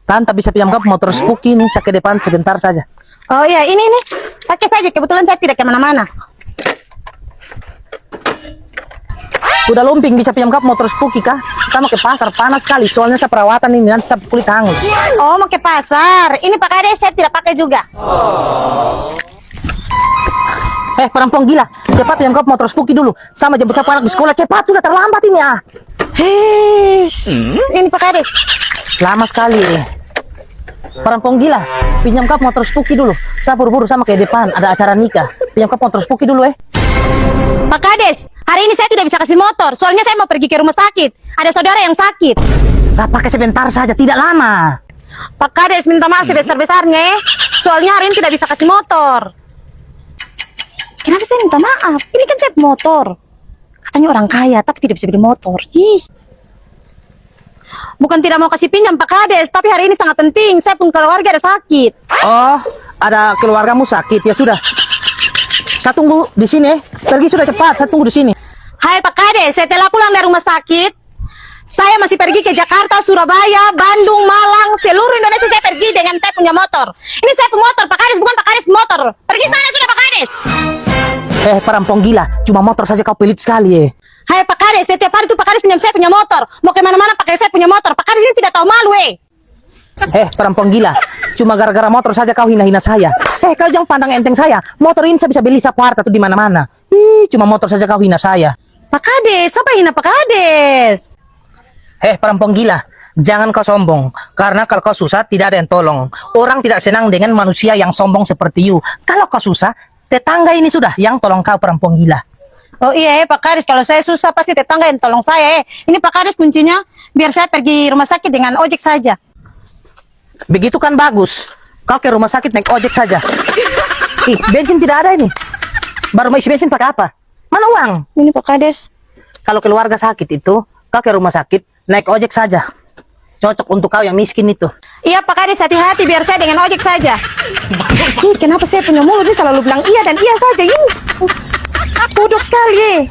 Tante bisa pinjam kau motor Spooky nih, saya ke depan sebentar saja. Oh iya, ini nih. Pakai saja, kebetulan saya tidak kemana-mana. Udah lumping bisa pinjam kau motor Spooky kah? Sama ke pasar, panas sekali. Soalnya saya perawatan ini, nanti saya kulit hangus. Oh, mau ke pasar. Ini Pak Kades saya tidak pakai juga. Perempuan gila, cepat pinjam kau motor Spooky dulu. Sama jemput anak di sekolah, cepat, sudah terlambat ini ah. Ini Pak Kades. Lama sekali. Perempuan gila, pinjam kau motor Spooky dulu. Saya buru-buru sama ke depan, ada acara nikah. Pinjam kau motor Spooky dulu Pak Kades, hari ini saya tidak bisa kasih motor. Soalnya saya mau pergi ke rumah sakit. Ada saudara yang sakit. Saya pakai sebentar saja, tidak lama. Pak Kades minta maaf sebesar-besarnya. Soalnya hari ini tidak bisa kasih motor. Kenapa saya minta maaf? Ini kan saya motor. Katanya orang kaya, tapi tidak bisa beli motor. Ih. Bukan tidak mau kasih pinjam Pak Kades, tapi hari ini sangat penting. Saya pun keluarga ada sakit. Oh, ada keluargamu sakit, ya sudah. Saya tunggu di sini. Pergi sudah cepat, saya tunggu di sini. Hai Pak Kades, setelah pulang dari rumah sakit, saya masih pergi ke Jakarta, Surabaya, Bandung, Malang, seluruh Indonesia saya pergi dengan saya punya motor. Ini saya punya motor, Pak Kades, bukan Pak Kades motor. Pergi sana sudah Pak Kades. Perempuan gila, cuma motor saja kau pelit sekali Hai Pak Kades, setiap hari tuh Pak Kades pinjam saya punya motor. Mau kemana-mana pakai saya punya motor. Pak Kades ini tidak tahu malu perempuan gila, cuma gara-gara motor saja kau hina-hina saya. Kau jangan pandang enteng saya. Motor ini saya bisa beli sapu harta tuh di mana-mana. Cuma motor saja kau hina saya. Pak Kades, apa hina Pak Kades? Perempuan gila, jangan kau sombong. Karena kalau kau susah, tidak ada yang tolong. Orang tidak senang dengan manusia yang sombong seperti you. Kalau kau susah, tetangga ini sudah yang tolong kau, perempuan gila. Oh iya Pak Kades, kalau saya susah pasti tetangga yang tolong saya Ini Pak Kades kuncinya, biar saya pergi rumah sakit dengan ojek saja. Begitu kan bagus. Kau ke rumah sakit naik ojek saja. Bensin tidak ada ini. Baru mau isi bensin pakai apa? Mana uang? Ini Pak Kades. Kalau keluarga sakit itu, kau ke rumah sakit naik ojek saja. Cocok untuk kau yang miskin itu. Iya Pak Kades, hati-hati biar saya dengan ojek saja. Kenapa saya punya mulut ini selalu bilang iya dan iya saja ini. Bodoh sekali